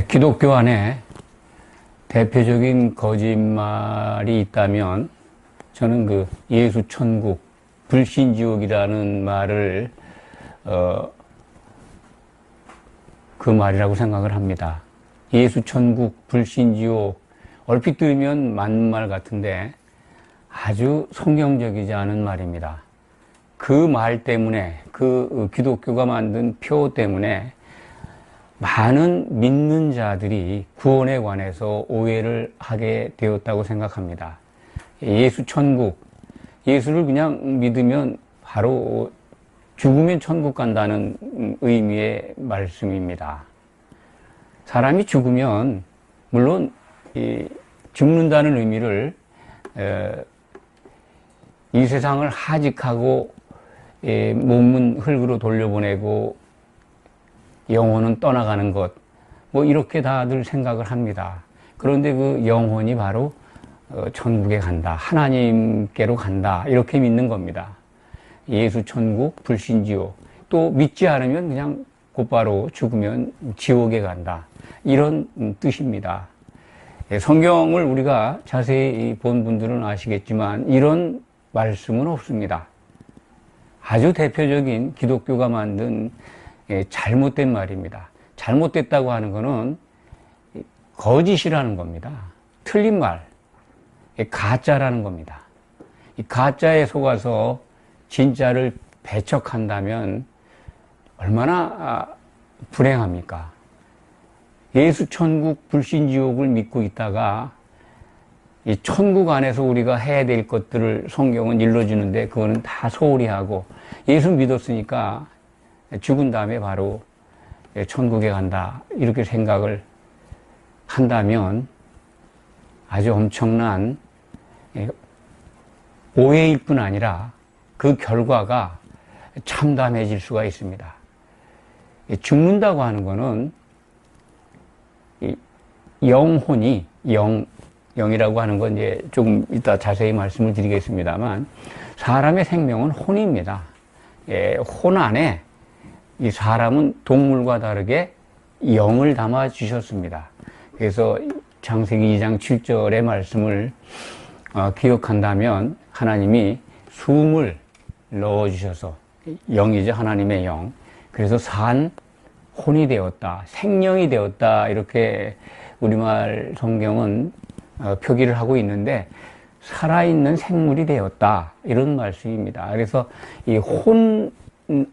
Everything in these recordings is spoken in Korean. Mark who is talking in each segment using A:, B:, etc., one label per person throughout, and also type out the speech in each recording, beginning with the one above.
A: 기독교 안에 대표적인 거짓말이 있다면 저는 그 예수 천국, 불신지옥이라는 말을 그 말이라고 생각을 합니다. 예수 천국, 불신지옥, 얼핏 들으면 맞는 말 같은데 아주 성경적이지 않은 말입니다. 그 말 때문에, 그 기독교가 만든 표 때문에 많은 믿는 자들이 구원에 관해서 오해를 하게 되었다고 생각합니다. 예수 천국, 예수를 그냥 믿으면 바로 죽으면 천국 간다는 의미의 말씀입니다. 사람이 죽으면 물론 죽는다는 의미를 이 세상을 하직하고 몸은 흙으로 돌려보내고 영혼은 떠나가는 것, 뭐 이렇게 다들 생각을 합니다. 그런데 그 영혼이 바로 천국에 간다, 하나님께로 간다, 이렇게 믿는 겁니다. 예수 천국, 불신지옥. 또 믿지 않으면 그냥 곧바로 죽으면 지옥에 간다, 이런 뜻입니다. 성경을 우리가 자세히 본 분들은 아시겠지만 이런 말씀은 없습니다. 아주 대표적인 기독교가 만든 잘못된 말입니다. 잘못됐다고 하는 것은 거짓이라는 겁니다. 틀린 말, 가짜라는 겁니다. 이 가짜에 속아서 진짜를 배척한다면 얼마나 불행합니까? 예수 천국, 불신지옥을 믿고 있다가 이 천국 안에서 우리가 해야 될 것들을 성경은 일러주는데 그거는 다 소홀히 하고, 예수 믿었으니까 죽은 다음에 바로 천국에 간다, 이렇게 생각을 한다면 아주 엄청난 오해일 뿐 아니라 그 결과가 참담해질 수가 있습니다. 죽는다고 하는 것은 영혼이, 영이라고 하는 건 이제 조금 이따 자세히 말씀을 드리겠습니다만, 사람의 생명은 혼입니다. 혼 안에 이 사람은 동물과 다르게 영을 담아 주셨습니다. 그래서 창세기 2장 7절의 말씀을 기억한다면 하나님이 숨을 넣어 주셔서, 영이죠, 하나님의 영. 그래서 산 혼이 되었다, 생명이 되었다, 이렇게 우리말 성경은 표기를 하고 있는데, 살아있는 생물이 되었다, 이런 말씀입니다. 그래서 이 혼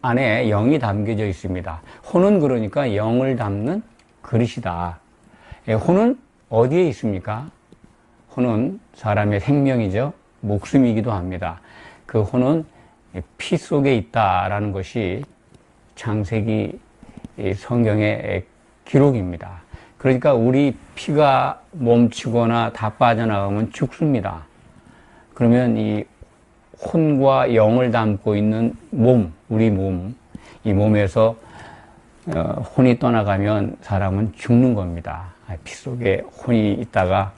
A: 안에 영이 담겨져 있습니다. 혼은 그러니까 영을 담는 그릇이다. 혼은 어디에 있습니까? 혼은 사람의 생명이죠. 목숨이기도 합니다. 그 혼은 피 속에 있다라는 것이 창세기 성경의 기록입니다. 그러니까 우리 피가 멈추거나 다 빠져나가면 죽습니다. 그러면 이 혼과 영을 담고 있는 몸, 우리 몸, 이 몸에서 혼이 떠나가면 사람은 죽는 겁니다. 피 속에 혼이 있다가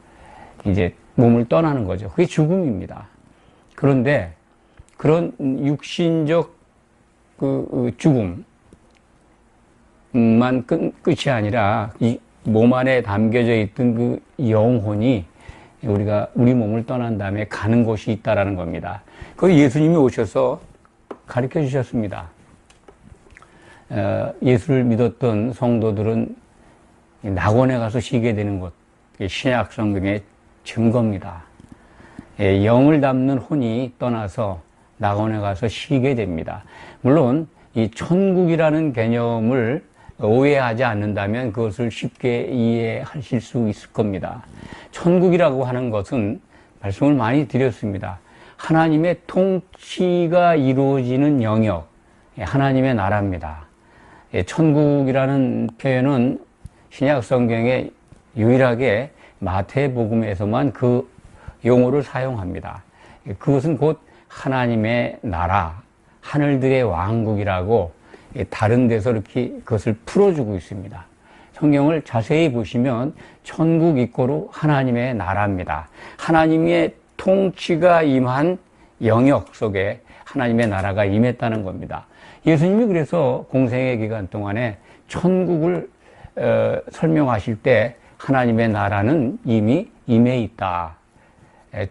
A: 이제 몸을 떠나는 거죠. 그게 죽음입니다. 그런데 그런 육신적 그 죽음만 끝이 아니라 이 몸 안에 담겨져 있던 그 영혼이 우리 몸을 떠난 다음에 가는 곳이 있다라는 겁니다. 거기 예수님이 오셔서 가르쳐 주셨습니다. 예수를 믿었던 성도들은 낙원에 가서 쉬게 되는 곳, 신약 성경의 증거입니다. 영을 담는 혼이 떠나서 낙원에 가서 쉬게 됩니다. 물론 이 천국이라는 개념을 오해하지 않는다면 그것을 쉽게 이해하실 수 있을 겁니다. 천국이라고 하는 것은 말씀을 많이 드렸습니다. 하나님의 통치가 이루어지는 영역, 하나님의 나라입니다. 천국이라는 표현은 신약 성경에 유일하게 마태복음에서만 그 용어를 사용합니다. 그것은 곧 하나님의 나라, 하늘들의 왕국이라고 다른 데서 이렇게 그것을 풀어주고 있습니다. 성경을 자세히 보시면 천국 이꼬로 하나님의 나라입니다. 하나님의 통치가 임한 영역 속에 하나님의 나라가 임했다는 겁니다. 예수님이 그래서 공생의 기간 동안에 천국을 설명하실 때 하나님의 나라는 이미 임해 있다.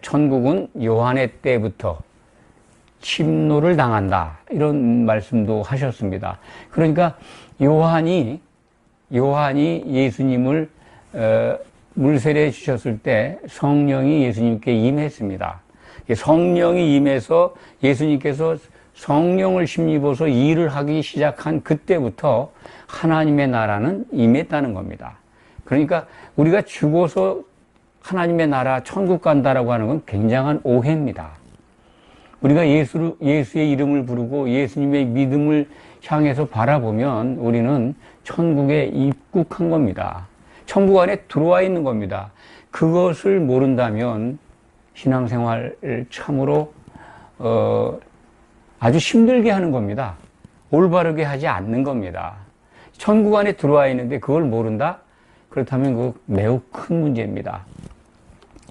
A: 천국은 요한의 때부터 침노를 당한다. 이런 말씀도 하셨습니다. 그러니까 요한이 예수님을 물세례 주셨을 때 성령이 예수님께 임했습니다. 성령이 임해서 예수님께서 성령을 힘입어서 일을 하기 시작한 그때부터 하나님의 나라는 임했다는 겁니다. 그러니까 우리가 죽어서 하나님의 나라 천국 간다라고 하는 건 굉장한 오해입니다. 우리가 예수의 이름을 부르고 예수님의 믿음을 향해서 바라보면 우리는 천국에 입국한 겁니다. 천국 안에 들어와 있는 겁니다. 그것을 모른다면 신앙생활을 참으로 아주 힘들게 하는 겁니다. 올바르게 하지 않는 겁니다. 천국 안에 들어와 있는데 그걸 모른다? 그렇다면 그 매우 큰 문제입니다.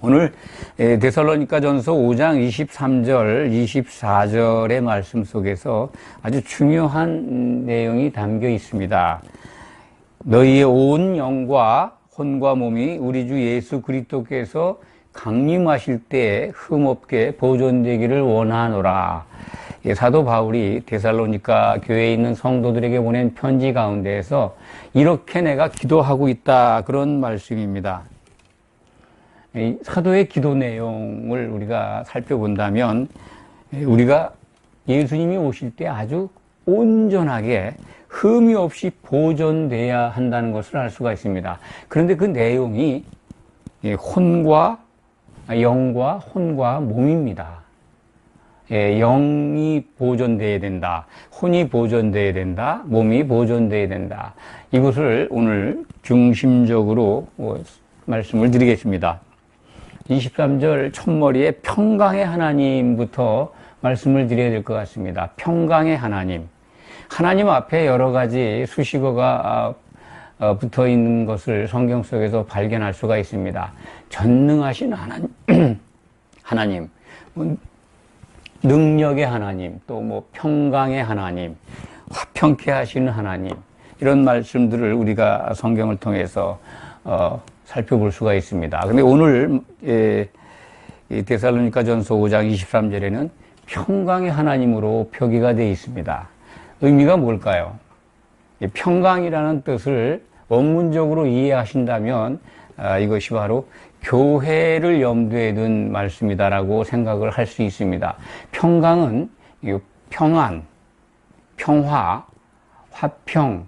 A: 오늘 데살로니가전서 5장 23절, 24절의 말씀 속에서 아주 중요한 내용이 담겨 있습니다. 너희의 온 영과 혼과 몸이 우리 주 예수 그리스도께서 강림하실 때에 흠없게 보존되기를 원하노라. 사도 바울이 데살로니가 교회에 있는 성도들에게 보낸 편지 가운데에서 이렇게 내가 기도하고 있다, 그런 말씀입니다. 사도의 기도 내용을 우리가 살펴본다면 우리가 예수님이 오실 때 아주 온전하게 흠이 없이 보존돼야 한다는 것을 알 수가 있습니다. 그런데 그 내용이 영과 혼과 몸입니다. 영이 보존돼야 된다, 혼이 보존돼야 된다, 몸이 보존돼야 된다. 이것을 오늘 중심적으로 말씀을 드리겠습니다. 23절 첫머리에 평강의 하나님부터 말씀을 드려야 될 것 같습니다. 평강의 하나님. 하나님 앞에 여러 가지 수식어가 붙어 있는 것을 성경 속에서 발견할 수가 있습니다. 전능하신 하나님, 능력의 하나님, 또 평강의 하나님, 화평케 하시는 하나님, 이런 말씀들을 우리가 성경을 통해서 살펴볼 수가 있습니다. 근데 오늘 데살로니가전서 5장 23절에는 평강의 하나님으로 표기가 되어 있습니다. 의미가 뭘까요? 평강이라는 뜻을 원문적으로 이해하신다면 이것이 바로 교회를 염두에 둔 말씀이다라고 생각을 할 수 있습니다. 평강은 평안, 평화, 화평,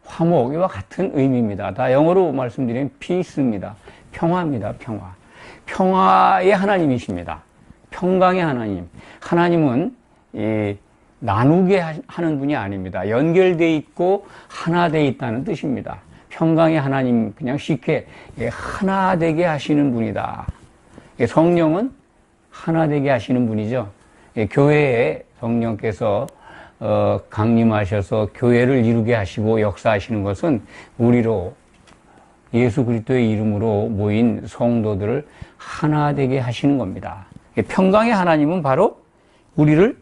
A: 화목, 이와 같은 의미입니다. 다 영어로 말씀드리면 peace입니다. 평화입니다. 평화. 평화의 하나님이십니다. 평강의 하나님. 하나님은 나누게 하는 분이 아닙니다. 연결되어 있고 하나 되어 있다는 뜻입니다. 평강의 하나님, 그냥 쉽게 하나 되게 하시는 분이다. 성령은 하나 되게 하시는 분이죠. 교회에 성령께서 강림하셔서 교회를 이루게 하시고 역사하시는 것은 우리로 예수 그리스도의 이름으로 모인 성도들을 하나 되게 하시는 겁니다. 평강의 하나님은 바로 우리를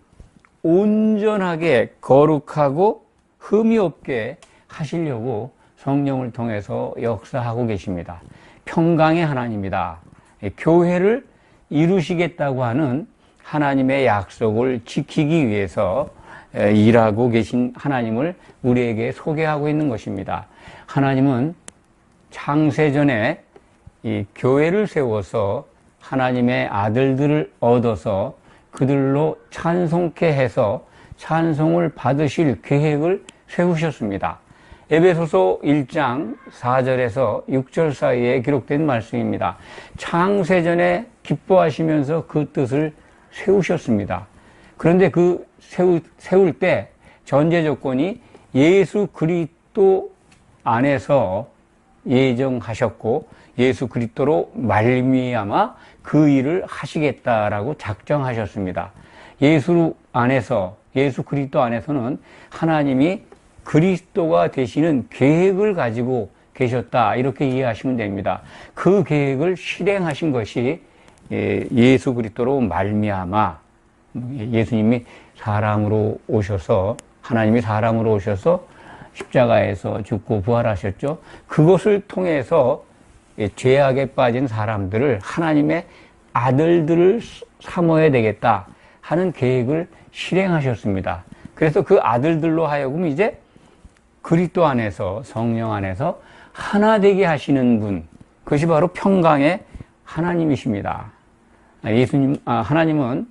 A: 온전하게 거룩하고 흠이 없게 하시려고 성령을 통해서 역사하고 계십니다. 평강의 하나님이다. 교회를 이루시겠다고 하는 하나님의 약속을 지키기 위해서 일하고 계신 하나님을 우리에게 소개하고 있는 것입니다. 하나님은 창세전에 이 교회를 세워서 하나님의 아들들을 얻어서 그들로 찬송케 해서 찬송을 받으실 계획을 세우셨습니다. 에베소서 1장 4절에서 6절 사이에 기록된 말씀입니다. 창세전에 기뻐하시면서 그 뜻을 세우셨습니다. 그런데 그 세울 때 전제 조건이 예수 그리스도 안에서 예정하셨고 예수 그리스도로 말미암아 그 일을 하시겠다라고 작정하셨습니다. 예수 그리스도 안에서는 하나님이 그리스도가 되시는 계획을 가지고 계셨다, 이렇게 이해하시면 됩니다. 그 계획을 실행하신 것이 예수 그리스도로 말미암아 예수님이 사람으로 오셔서, 하나님이 사람으로 오셔서 십자가에서 죽고 부활하셨죠. 그것을 통해서 죄악에 빠진 사람들을 하나님의 아들들을 삼어야 되겠다 하는 계획을 실행하셨습니다. 그래서 그 아들들로 하여금 이제 그리스도 안에서, 성령 안에서 하나 되게 하시는 분, 그것이 바로 평강의 하나님이십니다. 하나님은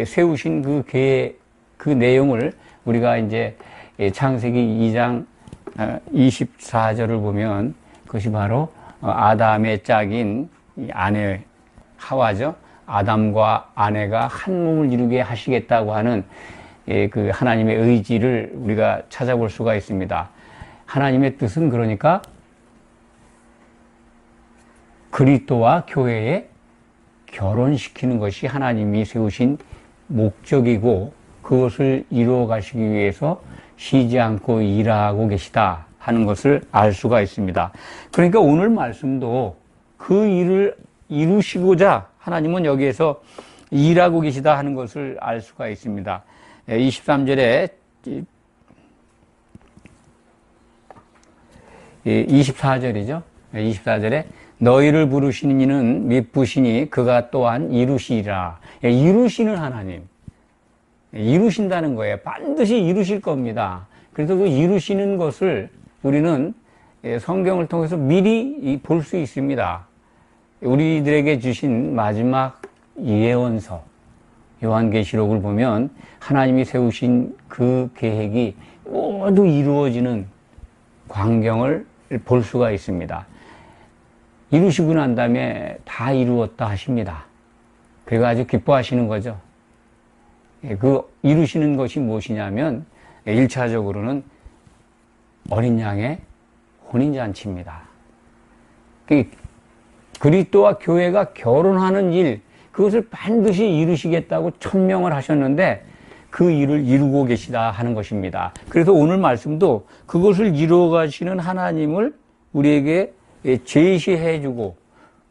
A: 세우신 그 계획, 그 내용을 우리가 이제 창세기 2장 24절을 보면 그것이 바로 아담의 짝인 아내 하와죠. 아담과 아내가 한 몸을 이루게 하시겠다고 하는 그 하나님의 의지를 우리가 찾아볼 수가 있습니다. 하나님의 뜻은 그러니까 그리스도와 교회에 결혼시키는 것이 하나님이 세우신 목적이고 그것을 이루어 가시기 위해서 쉬지 않고 일하고 계시다 하는 것을 알 수가 있습니다. 그러니까 오늘 말씀도 그 일을 이루시고자 하나님은 여기에서 일하고 계시다 하는 것을 알 수가 있습니다. 23절에 24절이죠. 24절에 너희를 부르시는 이는 미쁘시니 그가 또한 이루시리라. 이루시는 하나님. 이루신다는 거예요. 반드시 이루실 겁니다. 그래서 그 이루시는 것을 우리는 성경을 통해서 미리 볼 수 있습니다. 우리들에게 주신 마지막 예언서 요한계시록을 보면 하나님이 세우신 그 계획이 모두 이루어지는 광경을 볼 수가 있습니다. 이루시고 난 다음에 다 이루었다 하십니다. 그리고 아주 기뻐하시는 거죠. 그 이루시는 것이 무엇이냐면 1차적으로는 어린 양의 혼인잔치입니다. 그리스도와 교회가 결혼하는 일, 그것을 반드시 이루시겠다고 천명을 하셨는데 그 일을 이루고 계시다 하는 것입니다. 그래서 오늘 말씀도 그것을 이루어 가시는 하나님을 우리에게 제시해주고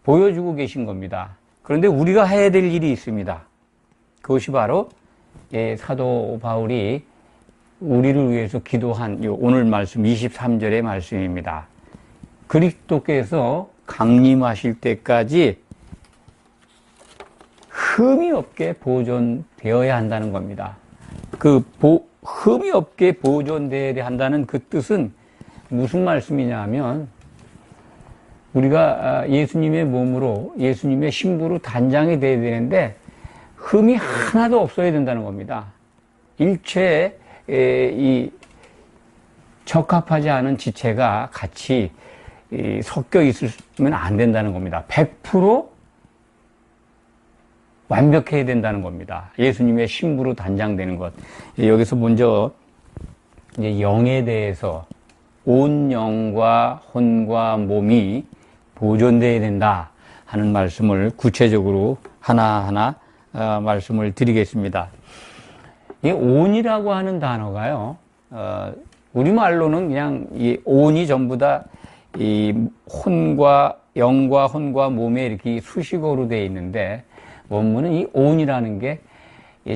A: 보여주고 계신 겁니다. 그런데 우리가 해야 될 일이 있습니다. 그것이 바로 사도 바울이 우리를 위해서 기도한 오늘 말씀 23절의 말씀입니다. 그리스도께서 강림하실 때까지 흠이 없게 보존되어야 한다는 겁니다. 흠이 없게 보존되어야 한다는 그 뜻은 무슨 말씀이냐 면 우리가 예수님의 몸으로 예수님의 신부로 단장이 되어야 되는데 흠이 하나도 없어야 된다는 겁니다. 일체에 이 적합하지 않은 지체가 같이 섞여 있으면 안 된다는 겁니다. 100% 완벽해야 된다는 겁니다. 예수님의 신부로 단장되는 것. 여기서 먼저 이제 영에 대해서 온 영과 혼과 몸이 보존되어야 된다 하는 말씀을 구체적으로 하나하나 말씀을 드리겠습니다. 이 온이라고 하는 단어가요, 우리말로는 그냥 이 온이 전부 다 이 혼과 영과 혼과 몸에 이렇게 수식어로 되어 있는데 원문은 이 온이라는 게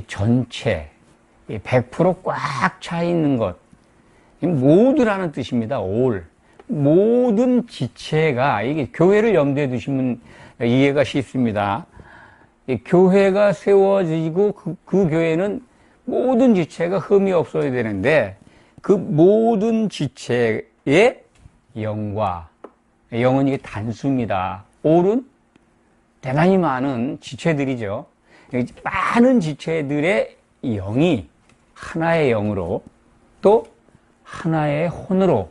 A: 전체 100%꽉 차 있는 것, 모두라는 뜻입니다. all. 모든 지체가, 이게 교회를 염두에 두시면 이해가 쉽습니다. 교회가 세워지고 그 교회는 모든 지체가 흠이 없어야 되는데 그 모든 지체의 영과, 영은 이게 단수입니다. all은 대단히 많은 지체들이죠. 많은 지체들의 영이 하나의 영으로, 또 하나의 혼으로,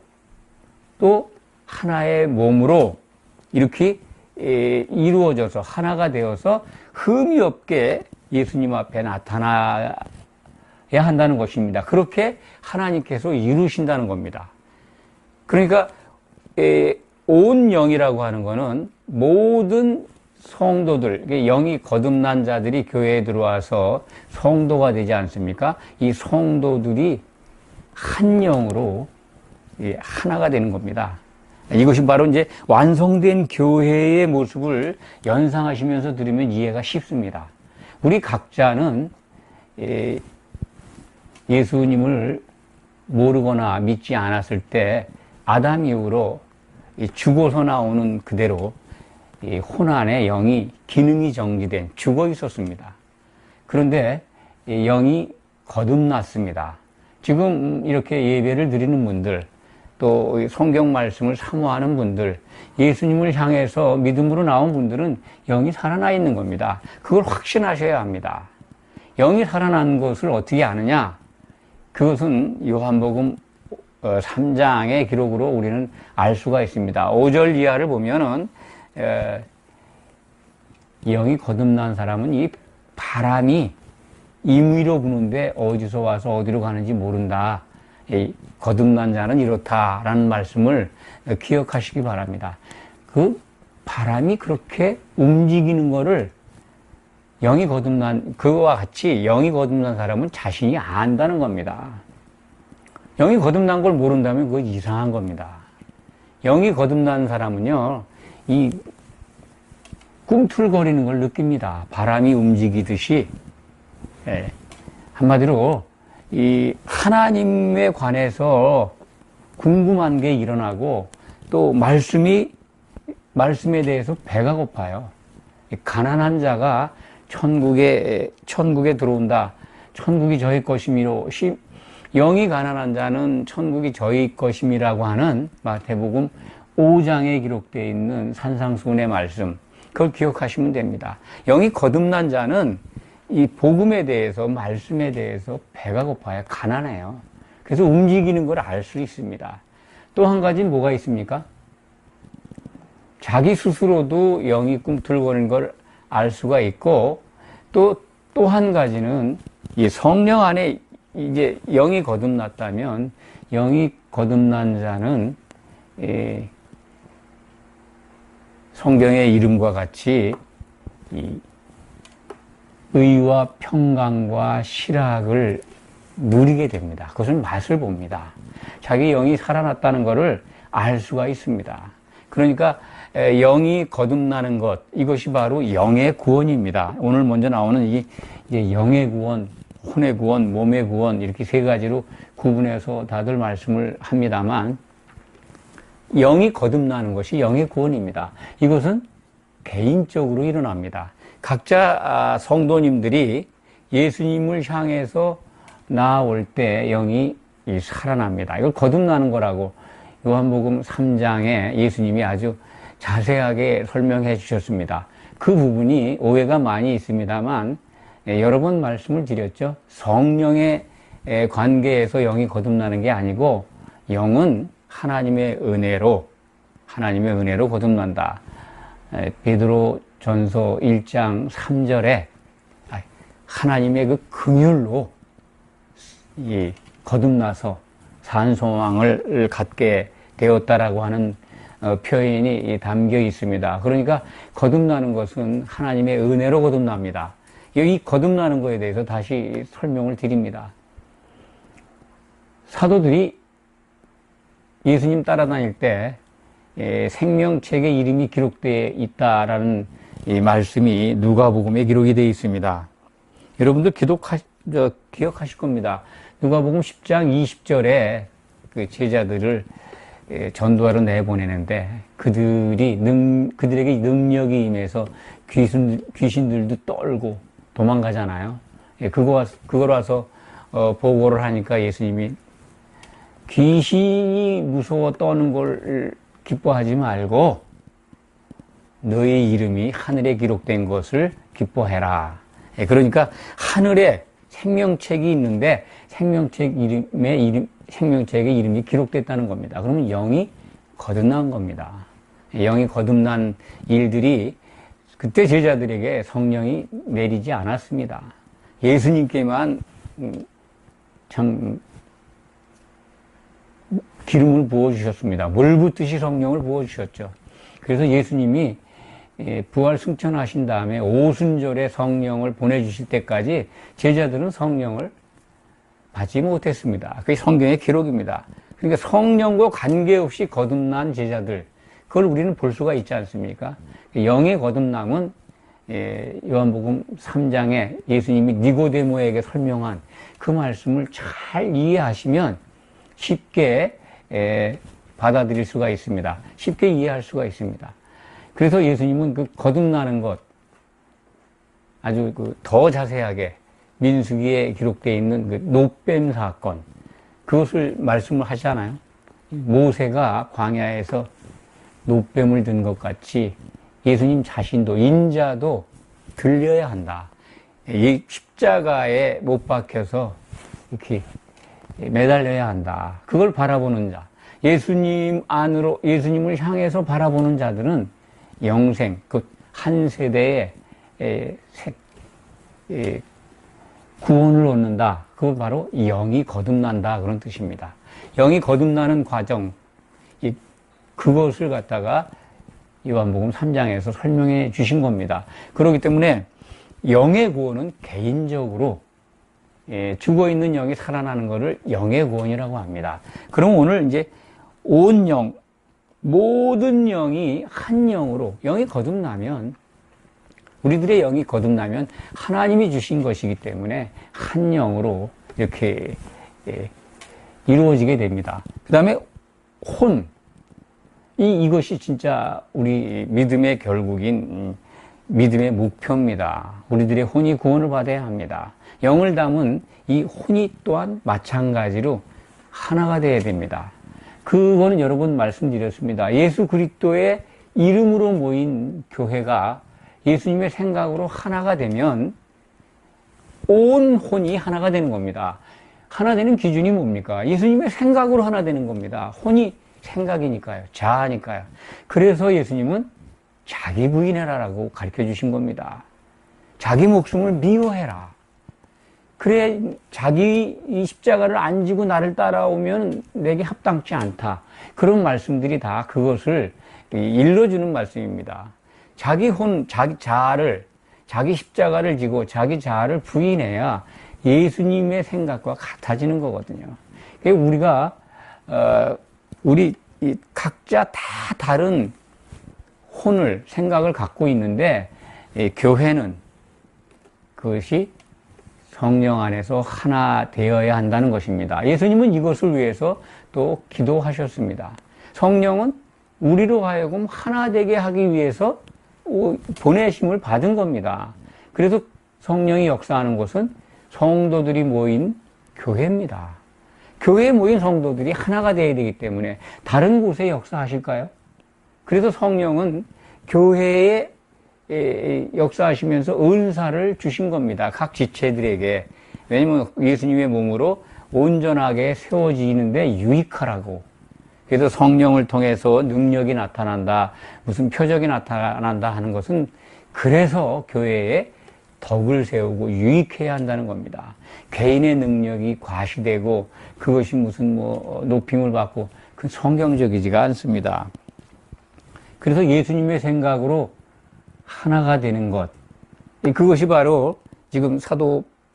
A: 또 하나의 몸으로 이렇게 이루어져서 하나가 되어서 흠이 없게 예수님 앞에 나타나야 한다는 것입니다. 그렇게 하나님께서 이루신다는 겁니다. 그러니까 온 영이라고 하는 것은 모든 성도들, 영이 거듭난 자들이 교회에 들어와서 성도가 되지 않습니까? 이 성도들이 한 영으로 하나가 되는 겁니다. 이것이 바로 이제 완성된 교회의 모습을 연상하시면서 들으면 이해가 쉽습니다. 우리 각자는 예수님을 모르거나 믿지 않았을 때 아담 이후로 죽어서 나오는 그대로 이 혼안의 영이 기능이 정지된 죽어 있었습니다. 그런데 영이 거듭났습니다. 지금 이렇게 예배를 드리는 분들, 또 성경 말씀을 사모하는 분들, 예수님을 향해서 믿음으로 나온 분들은 영이 살아나 있는 겁니다. 그걸 확신하셔야 합니다. 영이 살아난 것을 어떻게 아느냐? 그것은 요한복음 3장의 기록으로 우리는 알 수가 있습니다. 5절 이하를 보면은 영이 거듭난 사람은 이 바람이 임의로 부는데 어디서 와서 어디로 가는지 모른다. 거듭난 자는 이렇다라는 말씀을 기억하시기 바랍니다. 그 바람이 그렇게 움직이는 거를 영이 거듭난, 그거와 같이 영이 거듭난 사람은 자신이 안다는 겁니다. 영이 거듭난 걸 모른다면 그거 이상한 겁니다. 영이 거듭난 사람은요, 이 꿈틀거리는 걸 느낍니다. 바람이 움직이듯이. 한마디로 이 하나님에 관해서 궁금한 게 일어나고 또 말씀에 대해서 배가 고파요. 가난한 자가 천국에 들어온다. 천국이 저희 것임이로, 영이 가난한 자는 천국이 저희 것임이라고 하는 마태복음 5장에 기록되어 있는 산상수훈의 말씀, 그걸 기억하시면 됩니다. 영이 거듭난 자는 이 복음에 대해서, 말씀에 대해서 배가 고파요. 가난해요. 그래서 움직이는 걸 알 수 있습니다. 또 한 가지는 뭐가 있습니까? 자기 스스로도 영이 꿈틀거리는 걸 알 수가 있고, 또 한 가지는 이 성령 안에 이제 영이 거듭났다면, 영이 거듭난 자는 성경의 이름과 같이 이 의와 평강과 실학을 누리게 됩니다. 그것은 맛을 봅니다. 자기 영이 살아났다는 것을 알 수가 있습니다. 그러니까 영이 거듭나는 것, 이것이 바로 영의 구원입니다. 오늘 먼저 나오는 이제 영의 구원, 혼의 구원, 몸의 구원, 이렇게 세 가지로 구분해서 다들 말씀을 합니다만, 영이 거듭나는 것이 영의 구원입니다. 이것은 개인적으로 일어납니다. 각자 성도님들이 예수님을 향해서 나아올 때 영이 살아납니다. 이걸 거듭나는 거라고 요한복음 3장에 예수님이 아주 자세하게 설명해 주셨습니다. 그 부분이 오해가 많이 있습니다만 여러 번 말씀을 드렸죠. 성령의 관계에서 영이 거듭나는 게 아니고 영은 하나님의 은혜로 거듭난다. 베드로 전서 1장 3절에 하나님의 그 긍휼로 거듭나서 산소망을 갖게 되었다라고 하는 표현이 담겨 있습니다. 그러니까 거듭나는 것은 하나님의 은혜로 거듭납니다. 이 거듭나는 것에 대해서 다시 설명을 드립니다. 사도들이 예수님 따라다닐 때 생명책에 이름이 기록되어 있다라는 이 말씀이 누가복음에 기록이 되어 있습니다. 여러분들 기억하실 겁니다. 누가복음 10장 20절에 그 제자들을 전도하러 내보내는데 그들에게 능력이 임해서 귀신들도 떨고 도망가잖아요. 그걸 와서 보고를 하니까 예수님이 귀신이 무서워 떠는 걸 기뻐하지 말고 너의 이름이 하늘에 기록된 것을 기뻐해라. 그러니까 하늘에 생명책이 있는데 생명책에 이름이 기록됐다는 겁니다. 그러면 영이 거듭난 겁니다. 영이 거듭난 일들이 그때 제자들에게 성령이 내리지 않았습니다. 예수님께만 참 기름을 부어주셨습니다. 물 붓듯이 성령을 부어주셨죠. 그래서 예수님이 부활 승천하신 다음에 오순절에 성령을 보내주실 때까지 제자들은 성령을 받지 못했습니다. 그게 성경의 기록입니다. 그러니까 성령과 관계없이 거듭난 제자들, 그걸 우리는 볼 수가 있지 않습니까? 영의 거듭남은 요한복음 3장에 예수님이 니고데모에게 설명한 그 말씀을 잘 이해하시면 쉽게 받아들일 수가 있습니다. 쉽게 이해할 수가 있습니다. 그래서 예수님은 그 거듭나는 것 아주 더 자세하게 민수기에 기록되어 있는 그 노뱀 사건 그것을 말씀을 하잖아요. 모세가 광야에서 노뱀을 든 것 같이 예수님 자신도 인자도 들려야 한다. 이 십자가에 못 박혀서 이렇게 매달려야 한다. 그걸 바라보는 자, 예수님 안으로 예수님을 향해서 바라보는 자들은 영생, 그 한 세대의 구원을 얻는다. 그걸 바로 영이 거듭난다. 그런 뜻입니다. 영이 거듭나는 과정, 그것을 갖다가 요한복음 3장에서 설명해 주신 겁니다. 그렇기 때문에 영의 구원은 개인적으로 죽어있는 영이 살아나는 것을 영의 구원이라고 합니다. 그럼 오늘 이제 온 영, 모든 영이 한 영으로 영이 거듭나면 우리들의 영이 거듭나면 하나님이 주신 것이기 때문에 한 영으로 이렇게 이루어지게 됩니다. 그 다음에 혼, 이것이 진짜 우리 믿음의 결국인 믿음의 목표입니다. 우리들의 혼이 구원을 받아야 합니다. 영을 담은 이 혼이 또한 마찬가지로 하나가 되어야 됩니다. 그거는 여러 번 말씀드렸습니다. 예수 그리스도의 이름으로 모인 교회가 예수님의 생각으로 하나가 되면 온 혼이 하나가 되는 겁니다. 하나 되는 기준이 뭡니까? 예수님의 생각으로 하나 되는 겁니다. 혼이 생각이니까요. 자아니까요. 그래서 예수님은 자기 부인해라라고 가르쳐 주신 겁니다. 자기 목숨을 미워해라. 그래 자기 이 십자가를 안 지고 나를 따라오면 내게 합당치 않다. 그런 말씀들이 다 그것을 일러주는 말씀입니다. 자기 혼, 자기 자아를, 자기 십자가를 지고 자기 자아를 부인해야 예수님의 생각과 같아지는 거거든요. 우리가 우리 각자 다 다른 혼을, 생각을 갖고 있는데 교회는 그것이 성령 안에서 하나 되어야 한다는 것입니다. 예수님은 이것을 위해서 또 기도하셨습니다. 성령은 우리로 하여금 하나 되게 하기 위해서 보내심을 받은 겁니다. 그래서 성령이 역사하는 곳은 성도들이 모인 교회입니다. 교회에 모인 성도들이 하나가 되어야 되기 때문에 다른 곳에 역사하실까요? 그래서 성령은 교회에 역사하시면서 은사를 주신 겁니다. 각 지체들에게. 왜냐면 예수님의 몸으로 온전하게 세워지는데 유익하라고. 그래서 성령을 통해서 능력이 나타난다, 무슨 표적이 나타난다 하는 것은 그래서 교회에 덕을 세우고 유익해야 한다는 겁니다. 개인의 능력이 과시되고 그것이 무슨 높임을 받고 그건 성경적이지가 않습니다. 그래서 예수님의 생각으로 하나가 되는 것. 그것이 바로 지금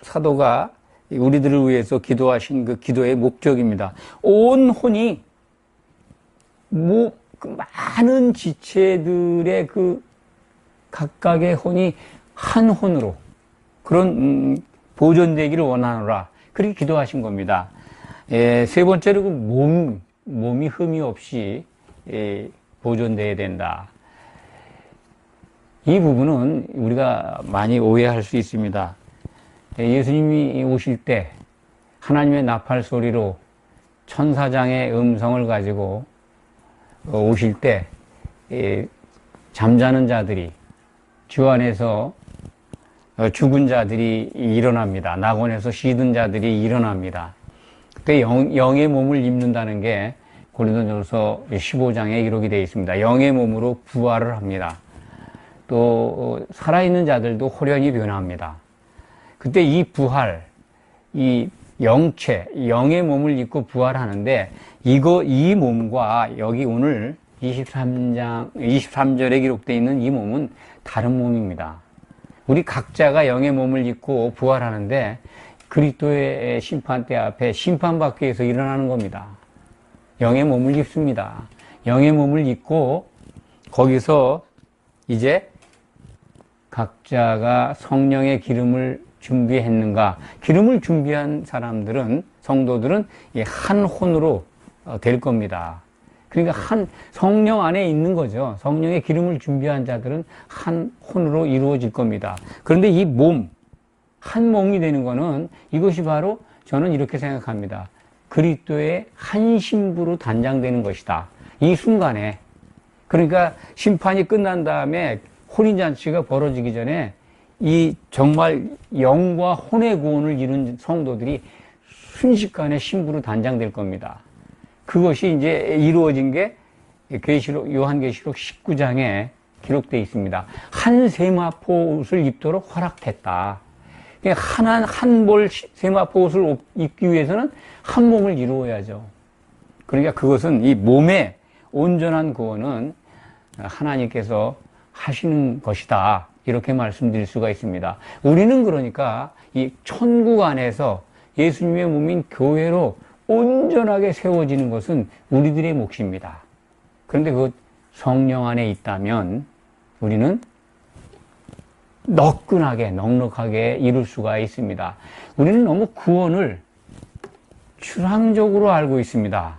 A: 사도가 우리들을 위해서 기도하신 그 기도의 목적입니다. 온 혼이 그 많은 지체들의 그 각각의 혼이 한 혼으로 그런 보존되기를 원하노라. 그렇게 기도하신 겁니다. 세 번째로 그 몸이 흠이 없이 보존되어야 된다. 이 부분은 우리가 많이 오해할 수 있습니다. 예수님이 오실 때 하나님의 나팔 소리로 천사장의 음성을 가지고 오실 때 잠자는 자들이 주 안에서 죽은 자들이 일어납니다. 낙원에서 쉬던 자들이 일어납니다. 그때 영의 몸을 입는다는 게 고린도전서 15장에 기록이 되어 있습니다. 영의 몸으로 부활을 합니다. 또 살아있는 자들도 호련히 변합니다. 그때 이 부활, 이 영체, 영의 몸을 입고 부활하는데 이 몸과 여기 오늘 23절에 기록되어 있는 이 몸은 다른 몸입니다. 우리 각자가 영의 몸을 입고 부활하는데 그리스도의 심판대 앞에 심판받기 위해서 일어나는 겁니다. 영의 몸을 입습니다. 영의 몸을 입고 거기서 이제 각자가 성령의 기름을 준비했는가? 기름을 준비한 사람들은, 성도들은 한 혼으로 될 겁니다. 그러니까 성령 안에 있는 거죠. 성령의 기름을 준비한 자들은 한 혼으로 이루어질 겁니다. 그런데 이 한 몸이 되는 거는 이것이 바로 저는 이렇게 생각합니다. 그리스도의 한 신부로 단장되는 것이다. 이 순간에. 그러니까 심판이 끝난 다음에 혼인잔치가 벌어지기 전에 이 정말 영과 혼의 구원을 이룬 성도들이 순식간에 신부로 단장될 겁니다. 그것이 이제 이루어진 게 요한계시록 19장에 기록되어 있습니다. 한 세마포 옷을 입도록 허락했다. 한 벌 세마포 옷을 입기 위해서는 한 몸을 이루어야죠. 그러니까 그것은 이 몸의 온전한 구원은 하나님께서 하시는 것이다. 이렇게 말씀드릴 수가 있습니다. 우리는 그러니까 이 천국 안에서 예수님의 몸인 교회로 온전하게 세워지는 것은 우리들의 몫입니다. 그런데 그 성령 안에 있다면 우리는 넉넉하게 이룰 수가 있습니다. 우리는 너무 구원을 추상적으로 알고 있습니다.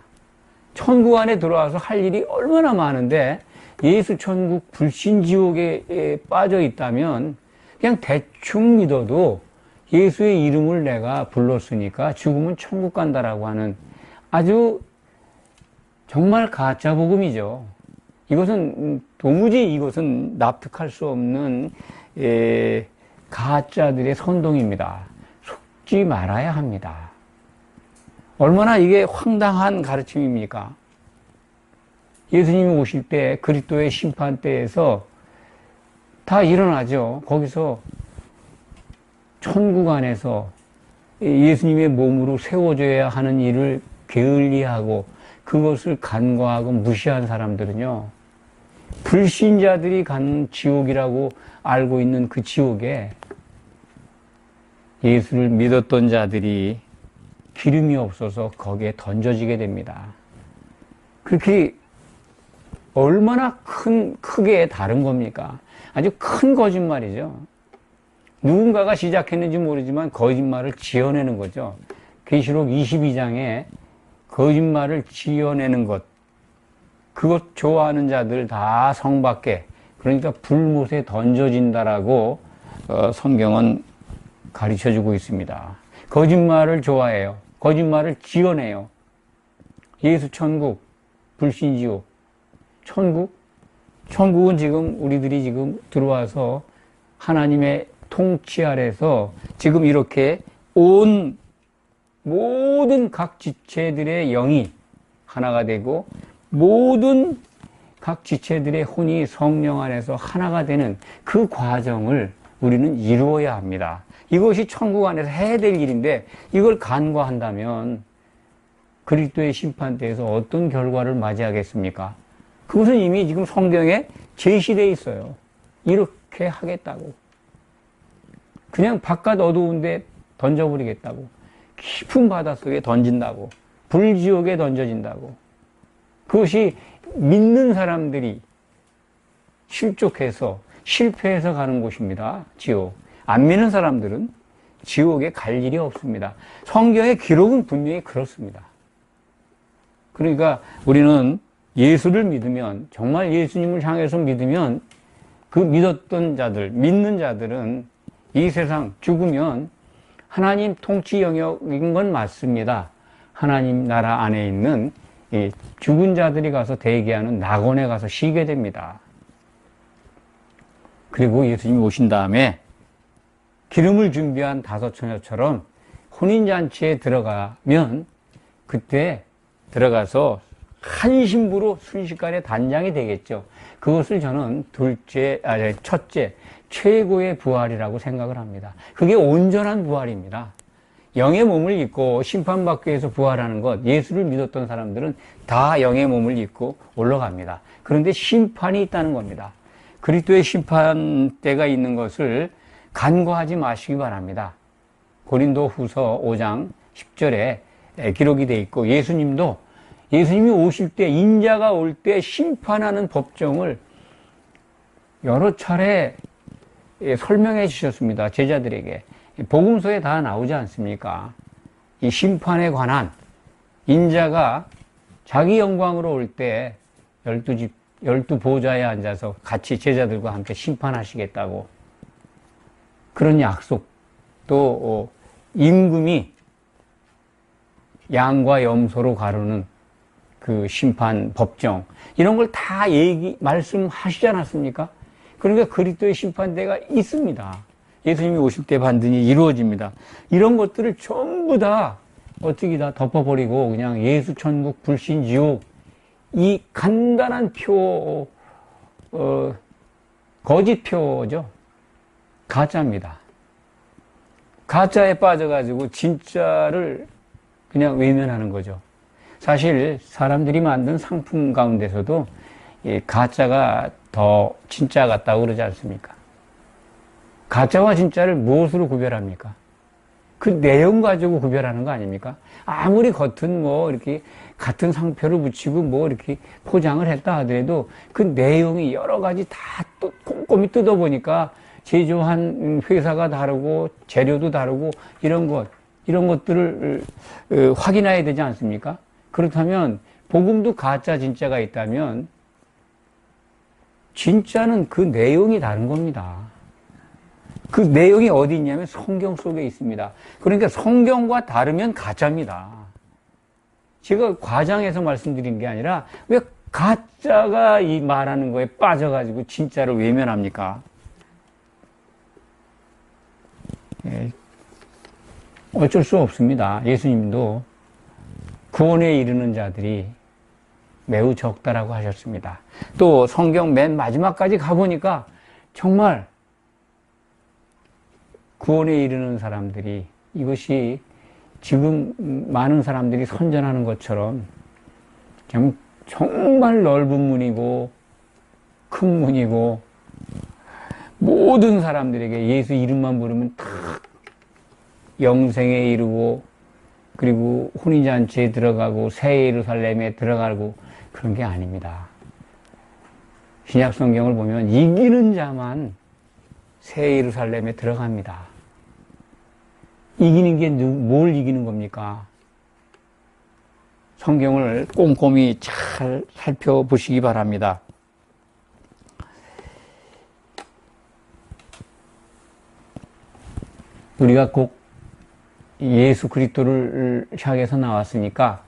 A: 천국 안에 들어와서 할 일이 얼마나 많은데 예수 천국 불신지옥에 빠져 있다면 그냥 대충 믿어도 예수의 이름을 내가 불렀으니까 죽으면 천국 간다라고 하는 아주 정말 가짜 복음이죠. 도무지 이것은 납득할 수 없는 가짜들의 선동입니다. 속지 말아야 합니다. 얼마나 이게 황당한 가르침입니까? 예수님이 오실 때 그리스도의 심판 때에서 다 일어나죠. 거기서 천국 안에서 예수님의 몸으로 세워져야 하는 일을 게을리하고 그것을 간과하고 무시한 사람들은요, 불신자들이 가는 지옥이라고 알고 있는 그 지옥에 예수를 믿었던 자들이 기름이 없어서 거기에 던져지게 됩니다. 그렇게 얼마나 크게 다른 겁니까? 아주 큰 거짓말이죠. 누군가가 시작했는지 모르지만 거짓말을 지어내는 거죠. 계시록 22장에 거짓말을 지어내는 것, 그것 좋아하는 자들 다 성 밖에, 그러니까 불못에 던져진다라고 성경은 가르쳐주고 있습니다. 거짓말을 좋아해요. 거짓말을 지어내요. 예수 천국, 불신지옥, 천국은 지금 우리들이 지금 들어와서 하나님의 통치 아래서 지금 이렇게 온 모든 각 지체들의 영이 하나가 되고 모든 각 지체들의 혼이 성령 안에서 하나가 되는 그 과정을 우리는 이루어야 합니다. 이것이 천국 안에서 해야 될 일인데 이걸 간과한다면 그리스도의 심판대에서 어떤 결과를 맞이하겠습니까? 그것은 이미 지금 성경에 제시되어 있어요. 이렇게 하겠다고. 그냥 바깥 어두운데 던져버리겠다고. 깊은 바닷속에 던진다고. 불지옥에 던져진다고. 그것이 믿는 사람들이 실족해서 실패해서 가는 곳입니다. 지옥. 안 믿는 사람들은 지옥에 갈 일이 없습니다. 성경의 기록은 분명히 그렇습니다. 그러니까 우리는 예수를 믿으면, 정말 예수님을 향해서 믿으면 그 믿었던 자들, 믿는 자들은 이 세상 죽으면 하나님 통치 영역인 건 맞습니다. 하나님 나라 안에 있는 이 죽은 자들이 가서 대기하는 낙원에 가서 쉬게 됩니다. 그리고 예수님이 오신 다음에 기름을 준비한 다섯 처녀처럼 혼인잔치에 들어가면 그때 들어가서 한 신부로 순식간에 단장이 되겠죠. 그것을 저는 첫째, 최고의 부활이라고 생각을 합니다. 그게 온전한 부활입니다. 영의 몸을 입고 심판받기 위해서 부활하는 것, 예수를 믿었던 사람들은 다 영의 몸을 입고 올라갑니다. 그런데 심판이 있다는 겁니다. 그리스도의 심판 때가 있는 것을 간과하지 마시기 바랍니다. 고린도 후서 5장 10절에 기록이 되어 있고 예수님이 오실 때, 인자가 올 때 심판하는 법정을 여러 차례 설명해 주셨습니다. 제자들에게. 복음서에 다 나오지 않습니까? 이 심판에 관한 인자가 자기 영광으로 올 때 12 보좌에 앉아서 같이 제자들과 함께 심판하시겠다고 그런 약속, 또 임금이 양과 염소로 가르는 그 심판 법정, 이런 걸 다 말씀하시지 않았습니까? 그러니까 그리스도의 심판대가 있습니다. 예수님이 오실 때 반드시 이루어집니다. 이런 것들을 전부 다 어떻게 다 덮어버리고 그냥 예수 천국 불신 지옥, 이 간단한 거짓표죠. 가짜입니다. 가짜에 빠져가지고 진짜를 그냥 외면하는 거죠. 사실 사람들이 만든 상품 가운데서도 가짜가 더 진짜 같다고 그러지 않습니까? 가짜와 진짜를 무엇으로 구별합니까? 그 내용 가지고 구별하는 거 아닙니까? 아무리 겉은 이렇게 같은 상표를 붙이고 이렇게 포장을 했다 하더라도 그 내용이 여러 가지 다 또 꼼꼼히 뜯어보니까 제조한 회사가 다르고 재료도 다르고 이런 것들을 확인해야 되지 않습니까? 그렇다면 복음도 가짜 진짜가 있다면 진짜는 그 내용이 다른 겁니다. 그 내용이 어디 있냐면 성경 속에 있습니다. 그러니까 성경과 다르면 가짜입니다. 제가 과장해서 말씀드린 게 아니라 왜 가짜가 이 말하는 거에 빠져가지고 진짜를 외면합니까? 어쩔 수 없습니다. 예수님도 구원에 이르는 자들이 매우 적다라고 하셨습니다. 또 성경 맨 마지막까지 가보니까 정말 구원에 이르는 사람들이 이것이 지금 많은 사람들이 선전하는 것처럼 정말 넓은 문이고 큰 문이고 모든 사람들에게 예수 이름만 부르면 다 영생에 이르고 그리고 혼인잔치에 들어가고 새 예루살렘에 들어가고 그런 게 아닙니다. 신약 성경을 보면 이기는 자만 새 예루살렘에 들어갑니다. 이기는 게 뭘 이기는 겁니까? 성경을 꼼꼼히 잘 살펴보시기 바랍니다. 우리가 꼭 예수 그리스도를 향해서 나왔으니까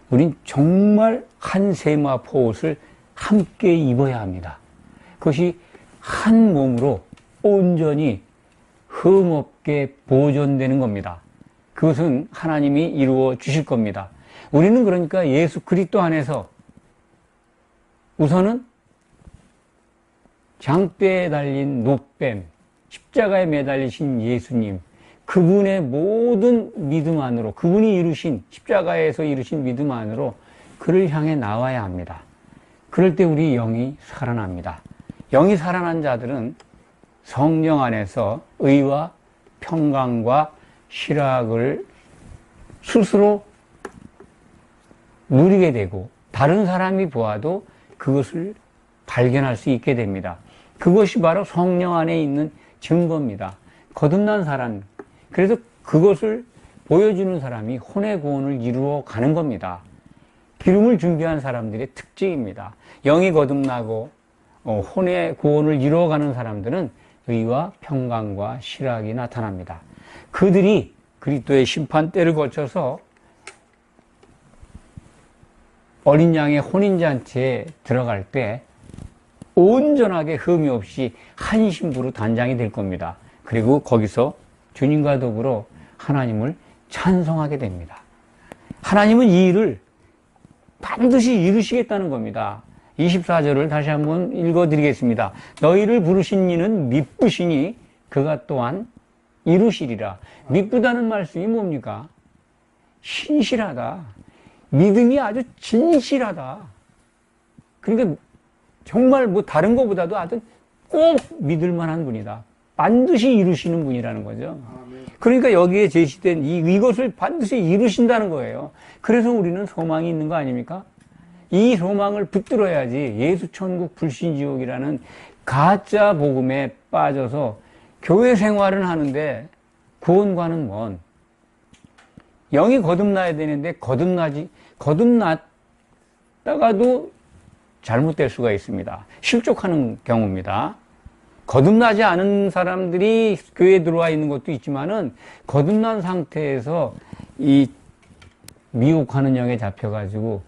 A: 우린 정말 한 세마포 옷을 함께 입어야 합니다. 그것이 한 몸으로 온전히 흠없게 보존되는 겁니다. 그것은 하나님이 이루어 주실 겁니다. 우리는 그러니까 예수 그리스도 안에서 우선은 장대에 달린 노뱀, 십자가에 매달리신 예수님, 그분의 모든 믿음 안으로, 그분이 이루신, 십자가에서 이루신 믿음 안으로 그를 향해 나와야 합니다. 그럴 때 우리 영이 살아납니다. 영이 살아난 자들은 성령 안에서 의와 평강과 희락을 스스로 누리게 되고 다른 사람이 보아도 그것을 발견할 수 있게 됩니다. 그것이 바로 성령 안에 있는 증거입니다. 거듭난 사람, 그래서 그것을 보여주는 사람이 혼의 구원을 이루어 가는 겁니다. 기름을 준비한 사람들의 특징입니다. 영이 거듭나고 혼의 구원을 이루어가는 사람들은 의와 평강과 희락이 나타납니다. 그들이 그리스도의 심판대를 거쳐서 어린 양의 혼인잔치에 들어갈 때 온전하게 흠이 없이 한 신부로 단장이 될 겁니다. 그리고 거기서 주님과 더불어 하나님을 찬송하게 됩니다. 하나님은 이 일을 반드시 이루시겠다는 겁니다. 24절을 다시 한번 읽어드리겠습니다. 너희를 부르신 이는 미쁘시니 그가 또한 이루시리라. 미쁘다는 말씀이 뭡니까? 신실하다. 믿음이 아주 진실하다. 그러니까 정말 다른 것보다도 아주 꼭 믿을 만한 분이다. 반드시 이루시는 분이라는 거죠. 그러니까 여기에 제시된 이것을 반드시 이루신다는 거예요. 그래서 우리는 소망이 있는 거 아닙니까? 이 소망을 붙들어야지 예수 천국 불신 지옥이라는 가짜 복음에 빠져서 교회 생활은 하는데 구원과는 뭔? 영이 거듭나야 되는데 거듭났다가도 잘못될 수가 있습니다. 실족하는 경우입니다. 거듭나지 않은 사람들이 교회에 들어와 있는 것도 있지만은 거듭난 상태에서 이 미혹하는 영에 잡혀가지고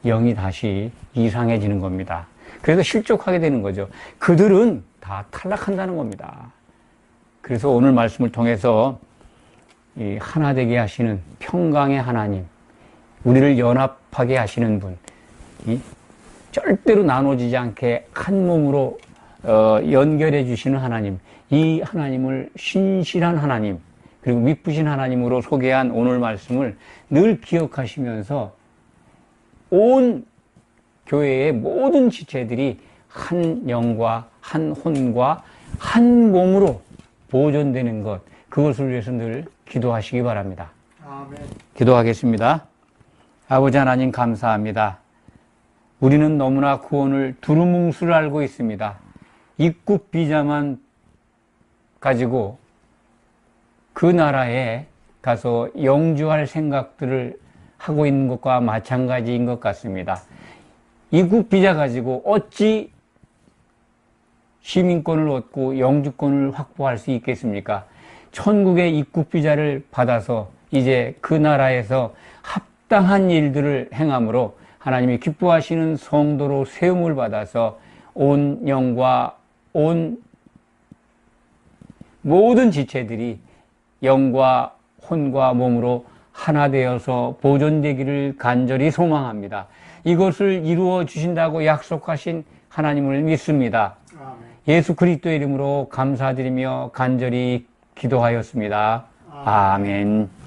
A: 영이 다시 이상해지는 겁니다. 그래서 실족하게 되는 거죠. 그들은 다 탈락한다는 겁니다. 그래서 오늘 말씀을 통해서 이 하나 되게 하시는 평강의 하나님, 우리를 연합하게 하시는 분, 절대로 나눠지지 않게 한 몸으로 연결해 주시는 하나님, 이 하나님을 신실한 하나님, 그리고 미쁘신 하나님으로 소개한 오늘 말씀을 늘 기억하시면서 온 교회의 모든 지체들이 한 영과 한 혼과 한 몸으로 보존되는 것, 그것을 위해서 늘 기도하시기 바랍니다.
B: 아멘.
A: 기도하겠습니다. 아버지 하나님 감사합니다. 우리는 너무나 구원을 두루뭉술 알고 있습니다. 입국 비자만 가지고 그 나라에 가서 영주할 생각들을 하고 있는 것과 마찬가지인 것 같습니다. 입국 비자 가지고 어찌 시민권을 얻고 영주권을 확보할 수 있겠습니까? 천국의 입국 비자를 받아서 이제 그 나라에서 합당한 일들을 행함으로 하나님이 기뻐하시는 성도로 세움을 받아서 온 영과 온 모든 지체들이 영과 혼과 몸으로 하나 되어서 보존되기를 간절히 소망합니다. 이것을 이루어 주신다고 약속하신 하나님을 믿습니다.
B: 아멘.
A: 예수 그리스도의 이름으로 감사드리며 간절히 기도하였습니다. 아멘.